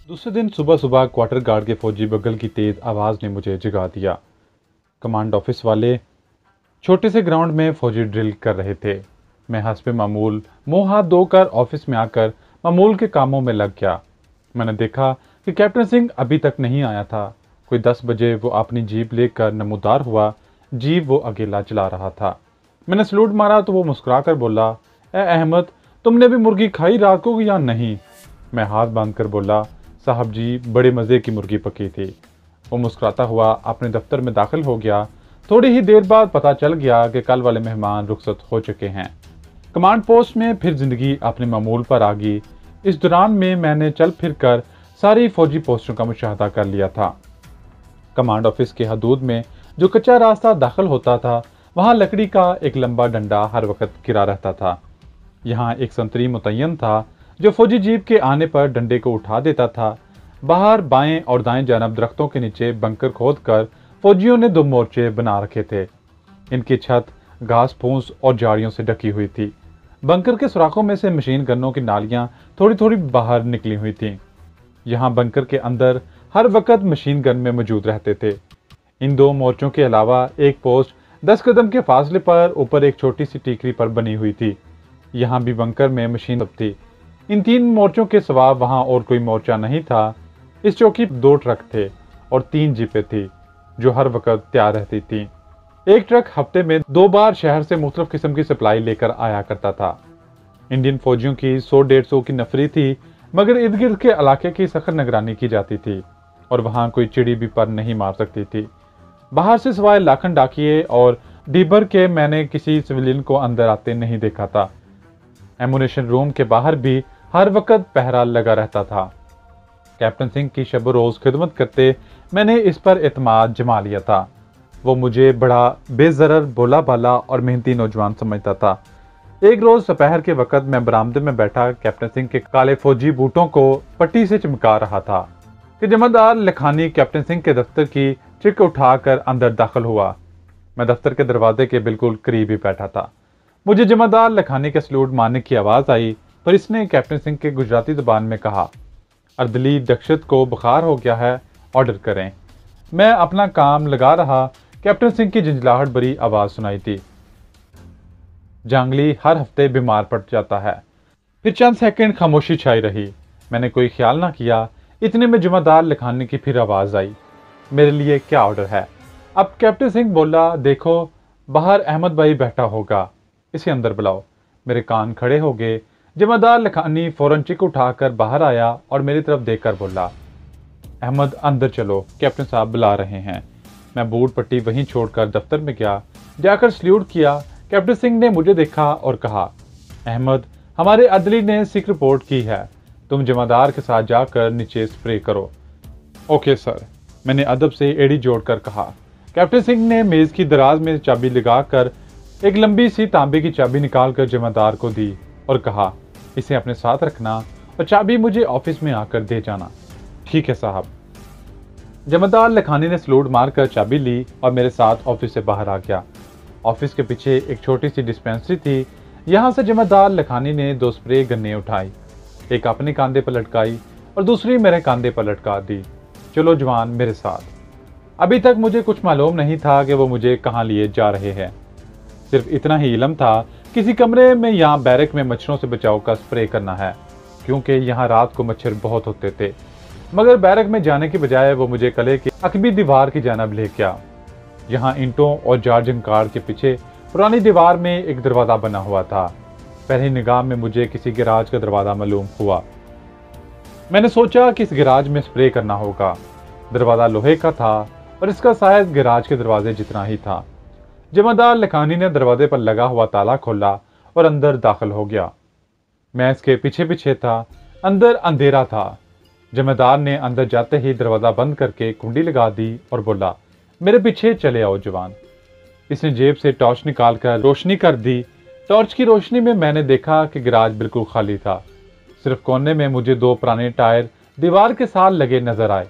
दूसरे दिन सुबह सुबह क्वार्टर गार्ड के फौजी बगल की तेज आवाज़ ने मुझे जगा दिया। कमांड ऑफिस वाले छोटे से ग्राउंड में फौजी ड्रिल कर रहे थे। मैं हंसपे मामूल मुंह हाथ धोकर ऑफिस में आकर मामूल के कामों में लग गया। मैंने देखा कि कैप्टन सिंह अभी तक नहीं आया था। कोई 10 बजे वो अपनी जीप लेकर नमूदार हुआ। जीप वो अकेला चला रहा था। मैंने सलूट मारा तो वो मुस्कुराकर बोला, ए अहमद, तुमने भी मुर्गी खाई रात को या नहीं? मैं हाथ बांधकर बोला, साहब जी, बड़े मज़े की मुर्गी पकी थी। वो मुस्कुराता हुआ अपने दफ्तर में दाखिल हो गया। थोड़ी ही देर बाद पता चल गया कि कल वाले मेहमान रुखसत हो चुके हैं। कमांड पोस्ट में फिर जिंदगी अपने मामूल पर आ गई। इस दौरान में मैंने चल फिर कर सारी फौजी पोस्टों का मुशाहदा कर लिया था। कमांड ऑफिस के हदूद में जो कच्चा रास्ता दाखिल होता था, वहाँ लकड़ी का एक लंबा डंडा हर वक्त गिरा रहता था। यहाँ एक संतरी मुतय्यन था जो फौजी जीप के आने पर डंडे को उठा देता था। बाहर बाएं और दाएं जानब दरख्तों के नीचे बंकर खोदकर फौजियों ने 2 मोर्चे बना रखे थे। इनकी छत घास फूस और झाड़ियों से ढकी हुई थी। बंकर के सुराखों में से मशीन गनों की नालियां थोड़ी थोड़ी बाहर निकली हुई थीं। यहाँ बंकर के अंदर हर वक्त मशीन गन में मौजूद रहते थे। इन 2 मोर्चों के अलावा एक पोस्ट 10 कदम के फासले पर ऊपर एक छोटी सी टीकरी पर बनी हुई थी। यहाँ भी बंकर में मशीन थी। इन 3 मोर्चों के सिवा वहाँ और कोई मोर्चा नहीं था। इस चौकी 2 ट्रक थे और 3 जीपें थी जो हर वक्त तैयार रहती थीं। एक ट्रक हफ्ते में 2 बार शहर से मुख्तलिफ किस्म की सप्लाई लेकर आया करता था। इंडियन फौजियों की 100-150 की नफरी थी, मगर इर्द गिर्द के इलाके की सख्त निगरानी की जाती थी और वहाँ कोई चिड़ी भी पर नहीं मार सकती थी। बाहर से सिवाय लाखन डाकिए और डीबर के मैंने किसी सिविलियन को अंदर आते नहीं देखा था। एमुनेशन रूम के बाहर भी हर वक्त पहरा लगा रहता था। कैप्टन सिंह की शब रोज खिदमत करते मैंने इस पर एतमाद जमा लिया था। वो मुझे बड़ा बेजरर, भोला भाला और मेहनती नौजवान समझता था। एक रोज दोपहर के वक्त मैं बरामदे में बैठा कैप्टन सिंह के काले फौजी बूटों को पट्टी से चमका रहा था कि जमादार लखानी कैप्टन सिंह के दफ्तर की चिक उठाकर अंदर दाखिल हुआ। मैं दफ्तर के दरवाजे के बिल्कुल करीब ही बैठा था। मुझे जमादार लखानी के सलूट मारने की आवाज़ आई, पर इसने कैप्टन सिंह के गुजराती ज़बान में कहा, अर्दली दक्षत को बुखार हो गया है, ऑर्डर करें। मैं अपना काम लगा रहा। कैप्टन सिंह की झंझलाहट भरी आवाज़ सुनाई थी, जांगली हर हफ्ते बीमार पड़ जाता है। फिर चंद सेकंड खामोशी छाई रही। मैंने कोई ख्याल ना किया। इतने में जमादार लखानी की फिर आवाज़ आई, मेरे लिए क्या ऑर्डर है? अब कैप्टन सिंह बोला, देखो बाहर अहमद भाई बैठा होगा, इसे अंदर बुलाओ। मेरे कान खड़े हो गए। जमादार लखानी फौरन चिक उठाकर बाहर आया और मेरी तरफ देखकर बोला, अहमद अंदर चलो, कैप्टन साहब बुला रहे हैं। मैं बूट पट्टी वहीं छोड़कर दफ्तर में गया। जाकर सल्यूट किया। कैप्टन सिंह ने मुझे देखा और कहा, अहमद, हमारे अदली ने सिक रिपोर्ट की है, तुम जमादार के साथ जाकर नीचे स्प्रे करो। ओके सर, मैंने अदब से एड़ी जोड़कर कहा। कैप्टन सिंह ने मेज की दराज में चाबी लगाकर एक लंबी सी तांबे की चाबी निकालकर जमादार को दी और कहा, इसे अपने साथ रखना और चाबी मुझे ऑफिस में आकर दे जाना। ठीक है साहब। जमादार लखानी ने सलूट मारकर चाबी ली और मेरे साथ ऑफिस से बाहर आ गया। ऑफिस के पीछे एक छोटी सी डिस्पेंसरी थी। यहाँ से जमादार लखानी ने 2 स्प्रे गन्ने उठाई, एक अपने कांधे पर लटकाई और दूसरी मेरे कांधे पर लटका दी। चलो जवान, मेरे साथ। अभी तक मुझे कुछ मालूम नहीं था कि वो मुझे कहाँ लिए जा रहे हैं। सिर्फ इतना ही इल्म था, किसी कमरे में यहाँ बैरक में मच्छरों से बचाव का स्प्रे करना है, क्योंकि यहाँ रात को मच्छर बहुत होते थे। मगर बैरक में जाने की बजाय वो मुझे कले की अकबी दीवार की जानब ले गया। यहाँ ईंटों और जार्जन कार के पीछे पुरानी दीवार में एक दरवाज़ा बना हुआ था। पहली निगाह में मुझे किसी गैराज का दरवाज़ा मालूम हुआ। मैंने सोचा कि इस गैराज में स्प्रे करना होगा। दरवाज़ा लोहे का था और इसका साइज गैराज के दरवाजे जितना ही था। जमादार लखानी ने दरवाजे पर लगा हुआ ताला खोला और अंदर दाखिल हो गया। मैं इसके पीछे पीछे था। अंदर अंधेरा था। जमादार ने अंदर जाते ही दरवाज़ा बंद करके कुंडी लगा दी और बोला, मेरे पीछे चले आओ जवान। इसने जेब से टॉर्च निकालकर रोशनी कर दी। टॉर्च की रोशनी में मैंने देखा कि गैराज बिल्कुल खाली था। सिर्फ कोने में मुझे 2 पुराने टायर दीवार के साथ लगे नजर आए।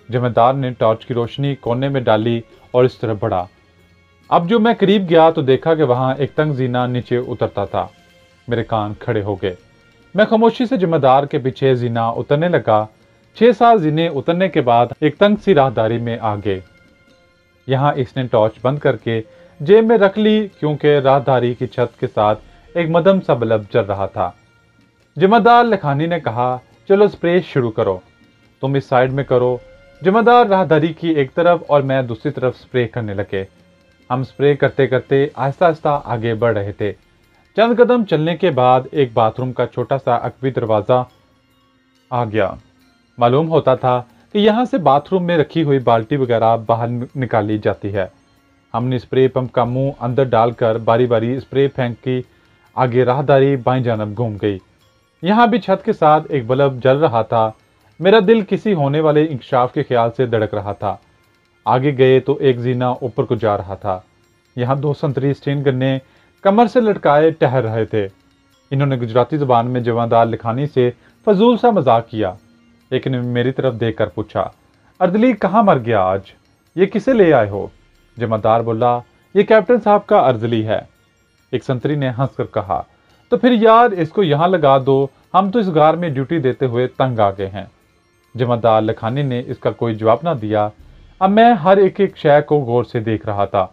जमादार ने टॉर्च की रोशनी कोने में डाली और इस तरफ बढ़ा। अब जो मैं करीब गया तो देखा कि वहां एक तंग जीना नीचे उतरता था। मेरे कान खड़े हो गए। मैं खामोशी से जमादार के पीछे जीना उतरने लगा। 6-7 जीने उतरने के बाद एक तंग सी राहदारी में आ गए। यहाँ इसने टॉर्च बंद करके जेब में रख ली, क्योंकि राहदारी की छत के साथ एक मदम सा बल्ब जल रहा था। जिम्मेदार लखानी ने कहा, चलो स्प्रे शुरू करो, तुम इस साइड में करो। जिम्मेदार राहदारी की एक तरफ और मैं दूसरी तरफ स्प्रे करने लगे। हम स्प्रे करते करते आहिस्ता आहिस्ता आगे बढ़ रहे थे। चंद कदम चलने के बाद एक बाथरूम का छोटा सा अकबी दरवाजा आ गया। मालूम होता था कि यहाँ से बाथरूम में रखी हुई बाल्टी वगैरह बाहर निकाली जाती है। हमने स्प्रे पंप का मुंह अंदर डालकर बारी बारी स्प्रे फेंक की। आगे राहदारी बाईं जानब घूम गई। यहाँ भी छत के साथ एक बल्ब जल रहा था। मेरा दिल किसी होने वाले इंकशाफ के ख्याल से धड़क रहा था। आगे गए तो एक जीना ऊपर को जा रहा था। यहाँ 2 संतरी स्टीन गन्ने कमर से लटकाए टहर रहे थे। इन्होंने गुजराती जुबान में जमादार लखानी से फजूल सा मजाक किया, लेकिन मेरी तरफ देखकर पूछा, अर्दली कहाँ मर गया आज? ये किसे ले आए हो? जमादार बोला, ये कैप्टन साहब का अर्दली है। एक संतरी ने हंसकर कहा, तो फिर यार इसको यहाँ लगा दो, हम तो इस गार में ड्यूटी देते हुए तंग आ गए हैं। जमादार लखानी ने इसका कोई जवाब ना दिया। अब मैं हर एक एक शय को गौर से देख रहा था।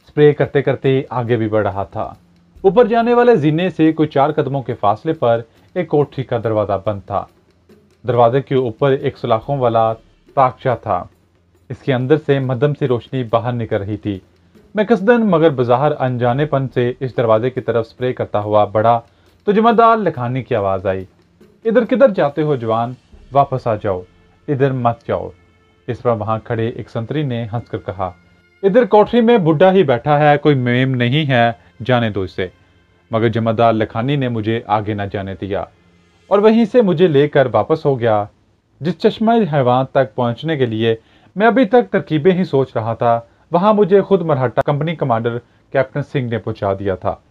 स्प्रे करते करते आगे भी बढ़ रहा था। ऊपर जाने वाले जीने से कोई 4 कदमों के फासले पर एक कोठरी का दरवाजा बंद था। दरवाजे के ऊपर एक सलाखों वाला ताकचा था। इसके अंदर से मध्यम सी रोशनी बाहर निकल रही थी। मैं कसदन मगर बज़ाहिर अनजानेपन से इस दरवाजे की तरफ स्प्रे करता हुआ बढ़ा तो जिम्मेदार लखानी की आवाज आई, इधर किधर जाते हो जवान, वापस आ जाओ, इधर मत जाओ। इस पर वहां खड़े एक संतरी ने हंसकर कहा, इधर कोठरी में बुढ़ा ही बैठा है, कोई मेम नहीं है, जाने दो इसे। मगर जिम्मेदार लखानी ने मुझे आगे न जाने दिया और वहीं से मुझे लेकर वापस हो गया। जिस चश्मा हैवान तक पहुंचने के लिए मैं अभी तक तरकीबें ही सोच रहा था, वहां मुझे खुद Marhatta company commander captain Singh ने पहुंचा दिया था।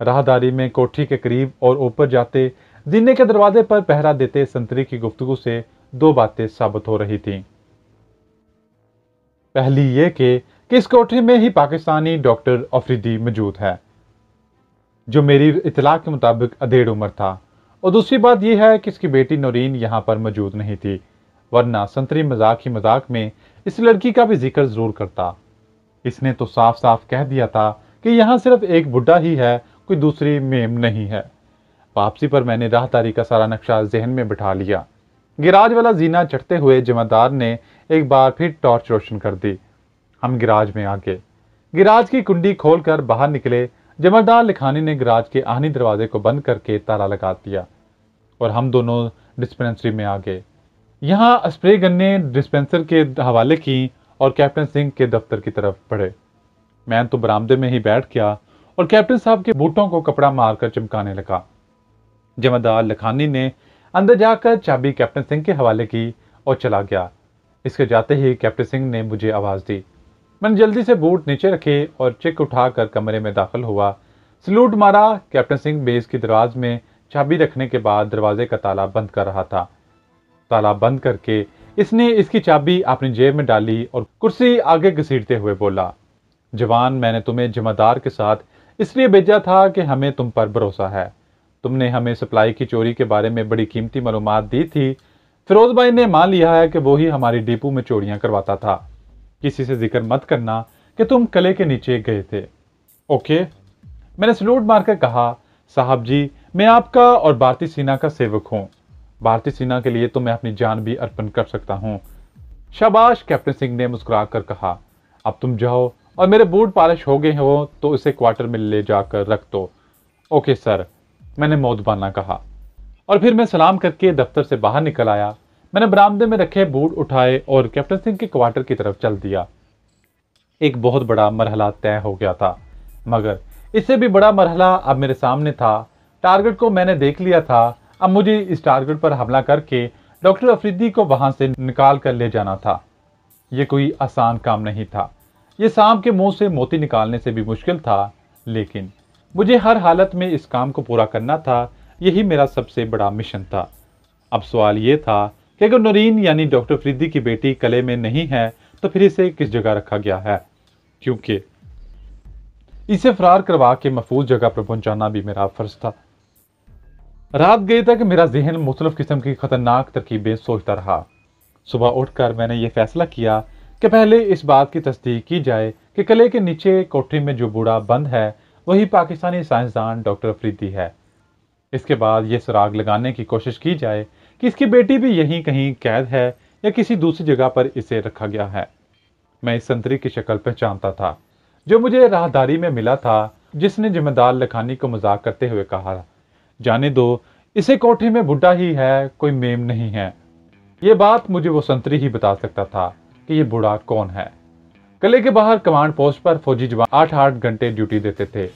राहदारी में कोठी के करीब और ऊपर जाते जीने के दरवाजे पर पहरा देते संतरी की गुफ्तगू से 2 बातें साबित हो रही थीं। पहली ये कि इस कोठरी में ही पाकिस्तानी डॉक्टर अफरीदी मौजूद है, जो मेरी इतला के मुताबिक अधेड़ उम्र था, और दूसरी बात यह है कि इसकी बेटी नौरीन यहाँ पर मौजूद नहीं थी, वरना संतरी मजाक ही मजाक में इस लड़की का भी जिक्र जरूर करता। इसने तो साफ साफ कह दिया था कि यहाँ सिर्फ एक बुढ़ा ही है, कोई दूसरी मेम नहीं है। वापसी पर मैंने राहदारी का सारा नक्शा जहन में बिठा लिया। गिराज वाला जीना चढ़ते हुए जिम्मेदार ने एक बार फिर टॉर्च रोशन कर दी। हम गिराज में आ गए। गिराज की कुंडी खोलकर बाहर निकले। जमादार लखानी ने गिराज के आहनी दरवाजे को बंद करके ताला लगा दिया और हम दोनों डिस्पेंसरी में आ गए। यहाँ स्प्रे गन्ने डिस्पेंसर के हवाले की और कैप्टन सिंह के दफ्तर की तरफ बढ़े। मैं तो बरामदे में ही बैठ गया और कैप्टन साहब के बूटों को कपड़ा मारकर चमकाने लगा। जमादार लखानी ने अंदर जाकर चाबी कैप्टन सिंह के हवाले की और चला गया। इसके जाते ही कैप्टन सिंह ने मुझे आवाज दी। मैंने जल्दी से बूट नीचे रखे और चिक उठाकर कमरे में दाखिल हुआ। सलूट मारा। कैप्टन सिंह बेस की दरवाज में चाबी रखने के बाद दरवाजे का ताला बंद कर रहा था। ताला बंद करके इसने इसकी चाबी अपनी जेब में डाली और कुर्सी आगे घसीटते हुए बोला, जवान, मैंने तुम्हें जमादार के साथ इसलिए भेजा था कि हमें तुम पर भरोसा है। तुमने हमें सप्लाई की चोरी के बारे में बड़ी कीमती मालूमात दी थी। फिरोज भाई ने मान लिया है कि वो ही हमारी डिपो में चोरियां करवाता था। किसी से जिक्र मत करना कि तुम कले के नीचे गए थे। ओके, मैंने सलूट मारकर कहा, साहब जी, मैं आपका और भारतीय सेना का सेवक हूँ। भारतीय सेना के लिए तो मैं अपनी जान भी अर्पण कर सकता हूँ। शाबाश, कैप्टन सिंह ने मुस्कुराकर कहा। अब तुम जाओ और मेरे बूट पॉलिश हो गए हो तो इसे क्वार्टर में ले जाकर रख दो। ओके सर, मैंने मौदबाना कहा और फिर मैं सलाम करके दफ्तर से बाहर निकल आया। मैंने बरामदे में रखे बूट उठाए और कैप्टन सिंह के क्वार्टर की तरफ चल दिया। एक बहुत बड़ा मरहला तय हो गया था, मगर इससे भी बड़ा मरहला अब मेरे सामने था। टारगेट को मैंने देख लिया था। अब मुझे इस टारगेट पर हमला करके डॉक्टर अफरीदी को वहां से निकाल कर ले जाना था। यह कोई आसान काम नहीं था। यह सांप के मुंह से मोती निकालने से भी मुश्किल था, लेकिन मुझे हर हालत में इस काम को पूरा करना था। यही मेरा सबसे बड़ा मिशन था। अब सवाल यह था कि अगर नौरीन यानी डॉक्टर अफरीदी की बेटी कले में नहीं है तो फिर इसे किस जगह रखा गया है, क्योंकि इसे फरार करवा के महफूज जगह पर पहुंचाना भी मेरा फर्ज था। रात गई तक मेरा जहन मुख्तलिफ किस्म की खतरनाक तरकीबें सोचता रहा। सुबह उठकर मैंने ये फैसला किया कि पहले इस बात की तस्दीक की जाए कि किले के नीचे कोठरी में जो बूढ़ा बंद है वही पाकिस्तानी साइंसदान डॉक्टर अफरीदी है। इसके बाद ये सुराग लगाने की कोशिश की जाए कि इसकी बेटी भी यहीं कहीं कैद है या किसी दूसरी जगह पर इसे रखा गया है। मैं इस संतरी की शक्ल पहचानता था जो मुझे राहदारी में मिला था, जिसने जिम्मेदार लखानी को मजाक करते हुए कहा, जाने दो, इसे कोठरी में बुढ़ा ही है, कोई मेम नहीं है। ये बात मुझे वो संतरी ही बता सकता था कि ये बूढ़ा कौन है। किले के बाहर कमांड पोस्ट पर फौजी जवान 8-8 घंटे ड्यूटी देते थे,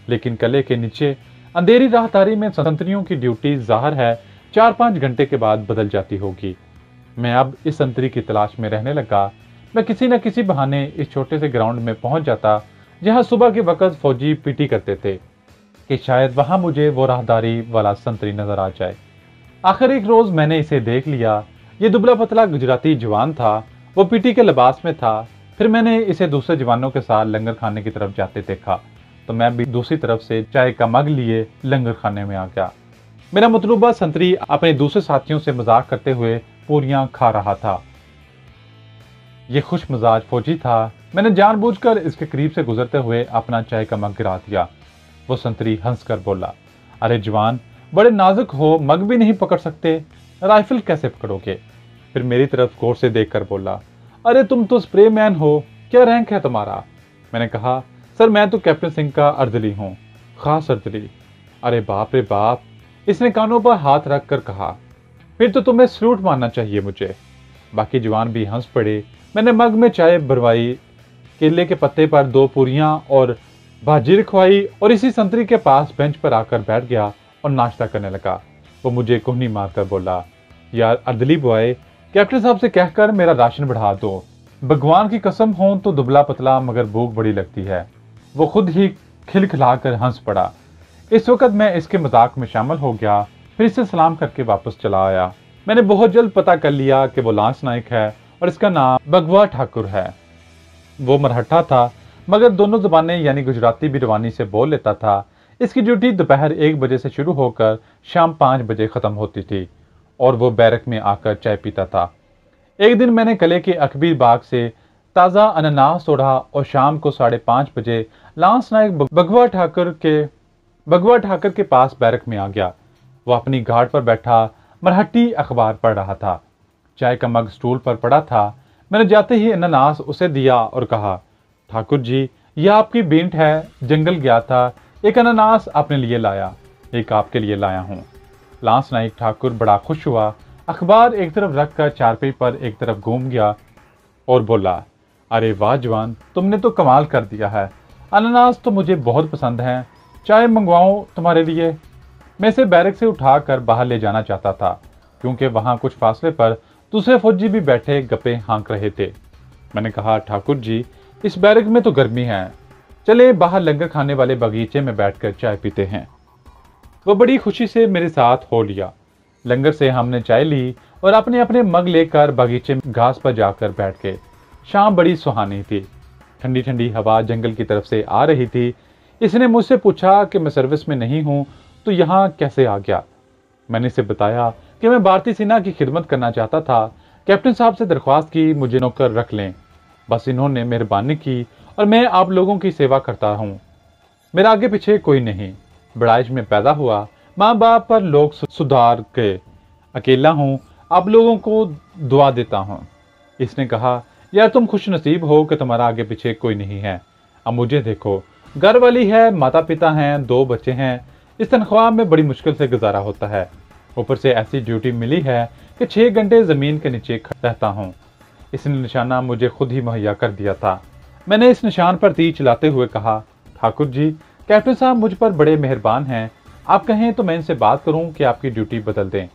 लेकिन किले के नीचे अंधेरी राहदारी में संतरियों की ड्यूटी जाहिर है 4-5 घंटे के बाद बदल जाती होगी। मैं अब इस संतरी की तलाश में रहने लगा। मैं किसी न किसी बहाने इस छोटे से ग्राउंड में पहुंच जाता जहां सुबह के वक्त फौजी पीटी करते थे कि शायद वहां मुझे वो राहदारी वाला संतरी नजर आ जाए। आखिर एक रोज मैंने इसे देख लिया। ये दुबला पतला गुजराती जवान था। वो पीटी के लिबास में था। फिर मैंने इसे दूसरे जवानों के साथ लंगर खाने की तरफ जाते देखा तो मैं भी दूसरी तरफ से चाय का मग लिए लंगर खाने में आ गया। मेरा मतलूबा संतरी अपने दूसरे साथियों से मजाक करते हुए पूरियां खा रहा था। ये खुश मिजाज फौजी था। मैंने जानबूझकर इसके करीब से गुजरते हुए अपना चाय का मग गिरा दिया। वो संतरी हंसकर बोला, अरे जवान, बड़े नाजुक हो, मग भी नहीं पकड़ सकते, राइफल कैसे पकड़ोगे? फिर मेरी तरफ गौर से देखकर बोला, अरे तुम तो स्प्रे मैन हो, क्या रैंक है तुम्हारा? मैंने कहा, सर मैं तो कैप्टन सिंह का अर्दली हूँ, खास अर्दली। अरे बाप रे बाप, इसने कानों पर हाथ रख कर कहा, फिर तो तुम्हें सलूट मारना चाहिए मुझे। बाकी जवान भी हंस पड़े। मैंने मग में चाय भरवाई, केले के पत्ते पर 2 पूरियां और भाजी रखवाई और इसी संतरी के पास बेंच पर आकर बैठ गया और नाश्ता करने लगा। वो मुझे कोहनी मारकर बोला, यार अर्दली बॉय, कैप्टन साहब से कहकर मेरा राशन बढ़ा दो। भगवान की कसम हो तो दुबला पतला मगर भूख बड़ी लगती है। वो खुद ही खिलखिलाकर हंस पड़ा। इस वक्त मैं इसके मजाक में शामिल हो गया। फिर इसे सलाम करके वापस चला आया। मैंने बहुत जल्द पता कर लिया कि वो लांस नाइक है और इसका नाम भगवा ठाकुर है। वो मरहट्टा था मगर दोनों जबानें यानी गुजराती भी रवानी से बोल लेता था। इसकी ड्यूटी दोपहर 1 बजे से शुरू होकर शाम 5 बजे खत्म होती थी और वो बैरक में आकर चाय पीता था। एक दिन मैंने किले के अकबीर बाग से ताज़ा अनानास तोड़ा और शाम को 5:30 बजे लांस नाइक भगवा ठाकर के पास बैरक में आ गया। वो अपनी घाट पर बैठा मरहट्टी अखबार पढ़ रहा था। चाय का मग स्टूल पर पड़ा था। मैंने जाते ही अनानास उसे दिया और कहा, ठाकुर जी, यह आपकी बेंट है, जंगल गया था, एक अनानास अपने लिए लाया, एक आपके लिए लाया हूँ। लांस नाइक ठाकुर बड़ा खुश हुआ। अखबार एक तरफ रखकर चारपाई पर एक तरफ घूम गया और बोला, अरे वाह जवान, तुमने तो कमाल कर दिया है। अनानास तो मुझे बहुत पसंद है, चाय मंगवाऊं तुम्हारे लिए? मैं इसे बैरक से उठाकर बाहर ले जाना चाहता था क्योंकि वहां कुछ फासले पर दूसरे फौजी भी बैठे गप्पे हाँक रहे थे। मैंने कहा, ठाकुर जी, इस बैरक में तो गर्मी है, चले बाहर लंगर खाने वाले बगीचे में बैठकर चाय पीते हैं। वो बड़ी खुशी से मेरे साथ हो लिया। लंगर से हमने चाय ली और अपने अपने मग लेकर बगीचे में घास पर जाकर बैठ गए। शाम बड़ी सुहानी थी। ठंडी ठंडी हवा जंगल की तरफ से आ रही थी। इसने मुझसे पूछा कि मैं सर्विस में नहीं हूं तो यहाँ कैसे आ गया। मैंने इसे बताया कि मैं भारतीय सेना की खिदमत करना चाहता था। कैप्टन साहब से दरख्वास्त की मुझे नौकर रख लें। बस इन्होंने मेहरबानी की और मैं आप लोगों की सेवा करता हूँ। मेरा आगे पीछे कोई नहीं। बड़ाइश में पैदा हुआ, माँ बाप पर लोग सुधार गए, अकेला हूँ, आप लोगों को दुआ देता हूँ। इसने कहा, यार तुम खुश नसीब हो कि तुम्हारा आगे पीछे कोई नहीं है। अब मुझे देखो, घर वाली है, माता पिता हैं, 2 बच्चे हैं। इस तनख्वाह में बड़ी मुश्किल से गुजारा होता है। ऊपर से ऐसी ड्यूटी मिली है कि 6 घंटे जमीन के नीचे रहता हूँ। इसने निशाना मुझे खुद ही मुहैया कर दिया था। मैंने इस निशान पर तीर चलाते हुए कहा, ठाकुर जी, कैप्टन साहब मुझ पर बड़े मेहरबान हैं, आप कहें तो मैं इनसे बात करूं कि आपकी ड्यूटी बदल दें।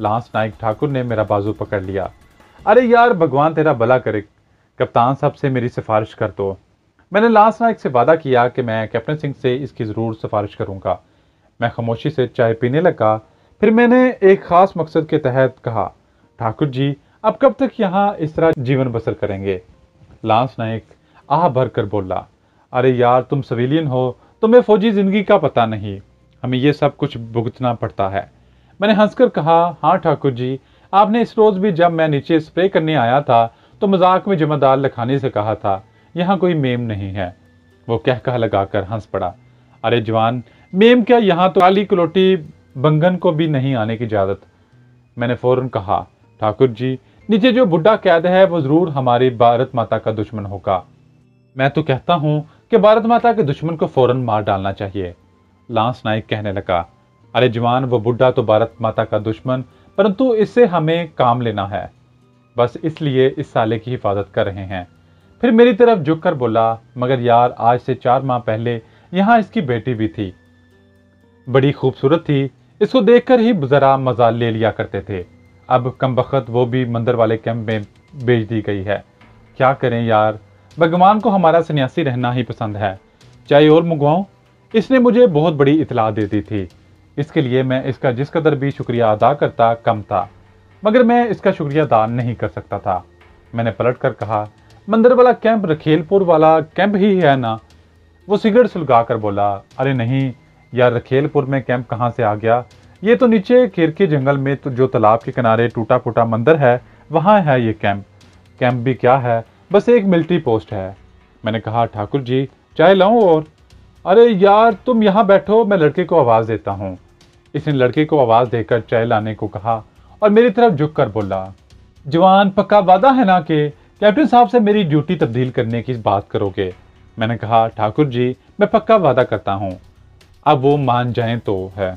लांस नाइक ठाकुर ने मेरा बाजू पकड़ लिया। अरे यार, भगवान तेरा भला करे, कप्तान साहब से मेरी सिफारिश कर दो। मैंने लांस नाइक से वादा किया कि मैं कैप्टन सिंह से इसकी जरूर सिफारिश करूंगा। मैं खामोशी से चाय पीने लगा। फिर मैंने एक खास मकसद के तहत कहा, ठाकुर जी, अब कब तक यहाँ इस तरह जीवन बसर करेंगे? लांस नाइक आह भर कर बोला, अरे यार तुम सिविलियन हो, तुम्हें फौजी जिंदगी का पता नहीं। हमें ये सब कुछ भुगतना पड़ता है। मैंने हंसकर कहा, हाँ ठाकुर जी, आपने इस रोज़ भी जब मैं नीचे स्प्रे करने आया था तो मजाक में जमादार लखानी से कहा था, यहाँ कोई मेम नहीं है। वो कह कह लगाकर हंस पड़ा। अरे जवान, मेम क्या, यहाँ तो काली कलोटी बंगन को भी नहीं आने की इजाज़त। मैंने फौरन कहा, ठाकुर जी, नीचे जो बुढ़ा कैद है वो जरूर हमारी भारत माता का दुश्मन होगा। मैं तो कहता हूँ कि भारत माता के दुश्मन को फौरन मार डालना चाहिए। लांस नाइक कहने लगा, अरे जवान, वो बुढ़ा तो भारत माता का दुश्मन, परंतु इससे हमें काम लेना है, बस इसलिए इस साले की हिफाजत कर रहे हैं। फिर मेरी तरफ झुककर बोला, मगर यार, आज से 4 माह पहले यहाँ इसकी बेटी भी थी, बड़ी खूबसूरत थी, इसको देखकर ही जरा मजा ले लिया करते थे। अब कमबख्त वो भी मंदिर वाले कैंप में भेज दी गई है। क्या करें यार, भगवान को हमारा सन्यासी रहना ही पसंद है। चाय और मंगवाऊं? इसने मुझे बहुत बड़ी इतला दे दी थी। इसके लिए मैं इसका जिस कदर भी शुक्रिया अदा करता कम था, मगर मैं इसका शुक्रिया अदा नहीं कर सकता था। मैंने पलट कर कहा, मंदिर वाला कैंप रखेलपुर वाला कैंप ही है ना? वो सिगरेट सुलगा कर बोला, अरे नहीं यार, रखेलपुर में कैंप कहाँ से आ गया? ये तो नीचे खीर के जंगल में तो जो तालाब के किनारे टूटा फूटा मंदिर है, वहाँ है ये कैंप। कैंप भी क्या है, बस एक मिलिट्री पोस्ट है। मैंने कहा, ठाकुर जी, चाय लाऊं और? अरे यार, तुम यहाँ बैठो, मैं लड़के को आवाज़ देता हूँ। इसने लड़के को आवाज़ देकर चाय लाने को कहा और मेरी तरफ झुक कर बोला, जवान, पक्का वादा है ना कि कैप्टन साहब से मेरी ड्यूटी तब्दील करने की बात करोगे? मैंने कहा, ठाकुर जी, मैं पक्का वादा करता हूँ। अब वो मान जाएं तो है।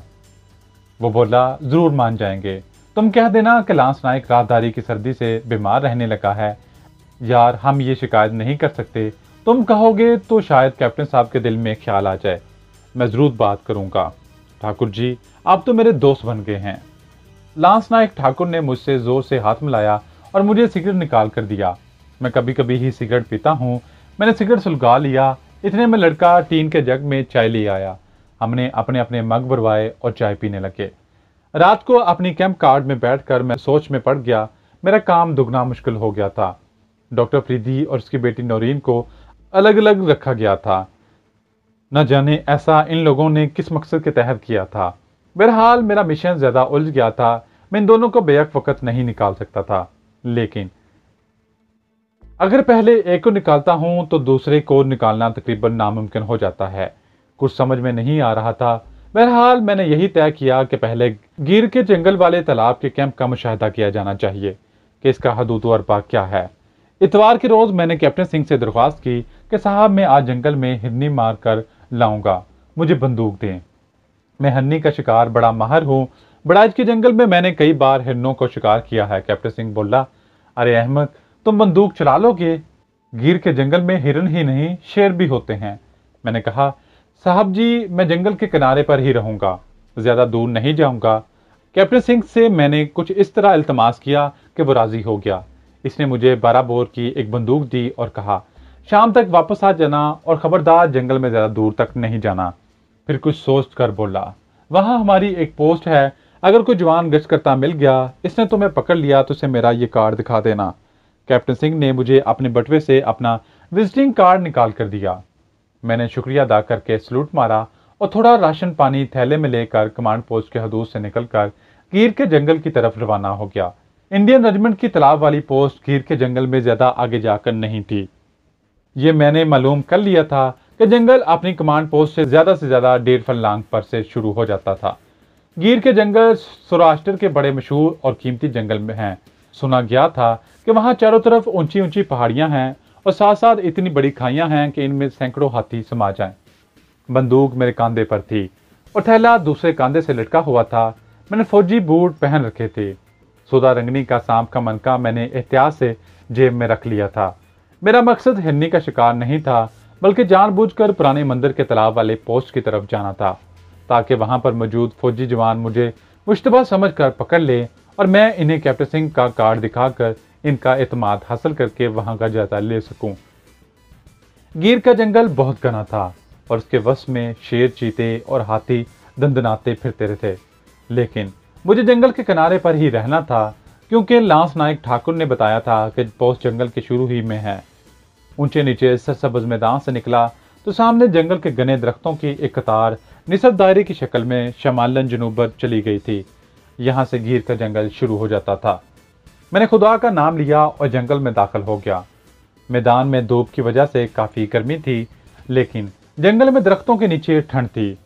वो बोला, जरूर मान जाएंगे। तुम कह देना कि लांस नाइक राहदारी की सर्दी से बीमार रहने लगा है। यार, हम ये शिकायत नहीं कर सकते। तुम कहोगे तो शायद कैप्टन साहब के दिल में ख्याल आ जाए। मैं जरूर बात करूंगा। ठाकुर जी, आप तो मेरे दोस्त बन गए हैं। लांस नाइक ठाकुर ने मुझसे जोर से हाथ मिलाया और मुझे सिगरेट निकाल कर दिया। मैं कभी कभी ही सिगरेट पीता हूँ। मैंने सिगरेट सुलगा लिया। इतने में लड़का टीन के जग में चाय ले आया। हमने अपने अपने मग भरवाए और चाय पीने लगे। रात को अपनी कैंप कार्ड में बैठकर मैं सोच में पड़ गया। मेरा काम दुगना मुश्किल हो गया था। डॉक्टर फरीदी और उसकी बेटी नौरीन को अलग अलग रखा गया था। न जाने ऐसा इन लोगों ने किस मकसद के तहत किया था। बहरहाल मेरा मिशन ज्यादा उलझ गया था। मैं इन दोनों को बेहक वक्त नहीं निकाल सकता था, लेकिन अगर पहले एक को निकालता हूं तो दूसरे को निकालना तकरीबन नामुमकिन हो जाता है। कुछ समझ में नहीं आ रहा था। बहरहाल मैंने यही तय किया कि पहले गिर के जंगल वाले तालाब के कैंप का मुशाहिदा किया जाना चाहिए कि इसका हदूद अरबा क्या है। इतवार के रोज मैंने कैप्टन सिंह से दरख्वास्त की कि साहब, मैं आज जंगल में हिरनी मार कर लाऊंगा, मुझे बंदूक दें। मैं हिरनी का शिकार बड़ा माहिर हूँ। बड़ाइच के जंगल में मैंने कई बार हिरनों को शिकार किया है। कैप्टन सिंह बोला, अरे अहमद, तुम बंदूक चला लोगे? गिर के जंगल में हिरन ही नहीं, शेर भी होते हैं। मैंने कहा, साहब जी, मैं जंगल के किनारे पर ही रहूंगा, ज्यादा दूर नहीं जाऊंगा। कैप्टन सिंह से मैंने कुछ इस तरह इल्तमास किया कि वो राजी हो गया। इसने मुझे 12 बोर की एक बंदूक दी और कहा, शाम तक वापस आ जाना और खबरदार जंगल में ज्यादा दूर तक नहीं जाना। फिर कुछ सोच कर बोला, वहां हमारी एक पोस्ट है, अगर कोई जवान गश्त करता मिल गया, इसने तुम्हें पकड़ लिया तो उसे मेरा ये कार्ड दिखा देना। कैप्टन सिंह ने मुझे अपने बटुए से अपना विजिटिंग कार्ड निकाल कर दिया। मैंने शुक्रिया अदा करके सलूट मारा और थोड़ा राशन पानी थैले में लेकर कमांड पोस्ट के हदूद से निकलकर गिर के जंगल की तरफ रवाना हो गया। इंडियन रेजिमेंट की तालाब वाली पोस्ट गिर के जंगल में ज्यादा आगे जाकर नहीं थी। ये मैंने मालूम कर लिया था कि जंगल अपनी कमांड पोस्ट से ज्यादा 1.5 फरलांग पर से शुरू हो जाता था। गिर के जंगल सौराष्ट्र के बड़े मशहूर और कीमती जंगल में हैं। सुना गया था कि वहाँ चारों तरफ ऊंची ऊंची पहाड़ियां हैं और साथ साथ इतनी बड़ी खाइयां हैं कि इनमें सैकड़ों हाथी समा जाएं। बंदूक मेरे कांधे पर थी और थैला दूसरे कांधे से लटका हुआ था। मैंने फौजी बूट पहन रखे थे। सोदा रंगनी का सांप का मनका मैंने एहतियात से जेब में रख लिया था। मेरा मकसद हिरनी का शिकार नहीं था, बल्कि जानबूझकर पुराने मंदिर के तालाब वाले पोस्ट की तरफ जाना था, ताकि वहां पर मौजूद फौजी जवान मुझे मुश्तबा समझकर पकड़ ले और मैं इन्हें कैप्टन सिंह का कार्ड दिखाकर इनका एतमाद हासिल करके वहां का जायजा ले सकूं। गिर का जंगल बहुत घना था और उसके वश में शेर, चीते और हाथी दंदनाते फिरते रहते, लेकिन मुझे जंगल के किनारे पर ही रहना था, क्योंकि लांस नाइक ठाकुर ने बताया था कि पोस्ट जंगल के शुरू ही में है। ऊंचे नीचे सरसब्ज मैदान से निकला तो सामने जंगल के घने दरख्तों की एक कतार निसब दायरे की शक्ल में शमालन जनूबर चली गई थी। यहाँ से घिर का जंगल शुरू हो जाता था। मैंने खुदा का नाम लिया और जंगल में दाखिल हो गया। मैदान में धूप की वजह से काफी गर्मी थी, लेकिन जंगल में दरख्तों के नीचे ठंड थी।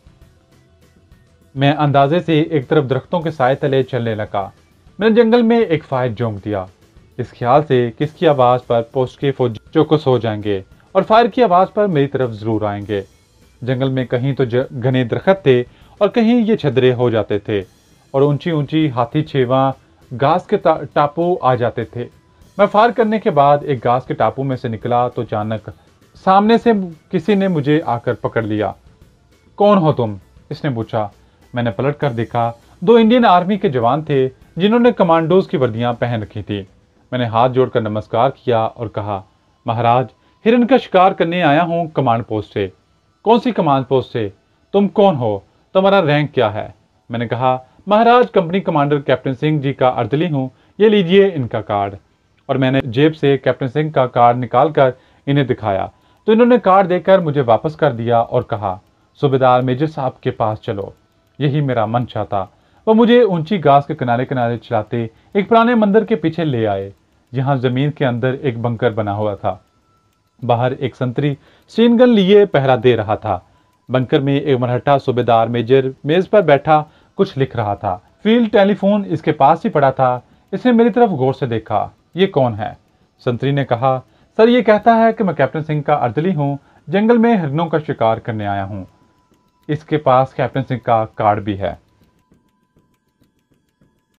मैं अंदाजे से एक तरफ दरख्तों के साए तले चलने लगा। मैंने जंगल में एक फायर झोंक दिया, इस ख्याल से किसकी आवाज पर पोस्ट के फौजी चौकस हो जाएंगे और फायर की आवाज पर मेरी तरफ जरूर आएंगे। जंगल में कहीं तो घने दरख्त थे और कहीं ये छदरे हो जाते थे और ऊंची ऊंची हाथी छेवा घास के टापू आ जाते थे। मैं फायर करने के बाद एक घास के टापू में से निकला तो अचानक सामने से किसी ने मुझे आकर पकड़ लिया। कौन हो तुम? इसने पूछा। मैंने पलट कर देखा, 2 इंडियन आर्मी के जवान थे जिन्होंने कमांडोज की वर्दियां पहन रखी थी। मैंने हाथ जोड़कर नमस्कार किया और कहा, महाराज, हिरन का शिकार करने आया हूं कमांड पोस्ट से। कौन सी कमांड पोस्ट से? तुम कौन हो? तुम्हारा रैंक क्या है? मैंने कहा, महाराज, company commander captain Singh ji का अर्दली हूं, ये लीजिए इनका कार्ड। और मैंने जेब से कैप्टन सिंह का कार्ड निकालकर इन्हें दिखाया तो इन्होंने कार्ड देकर मुझे वापस कर दिया और कहा, सूबेदार मेजर साहब के पास चलो। यही मेरा मन चाहता। वह मुझे ऊंची घास के किनारे किनारे चलाते एक पुराने मंदिर के पीछे ले आए, जहां जमीन के अंदर एक बंकर बना हुआ था। बाहर एक संतरी स्टीन गन लिए पहरा दे रहा था। बंकर में एक मरहट्टा सूबेदार मेजर मेज पर बैठा कुछ लिख रहा था। फील्ड टेलीफोन इसके पास ही पड़ा था। इसने मेरी तरफ गौर से देखा। ये कौन है? संतरी ने कहा, सर, ये कहता है कि मैं कैप्टन सिंह का अर्दली हूँ, जंगल में हिरनों का शिकार करने आया हूँ। इसके पास कैप्टन सिंह का कार्ड भी है।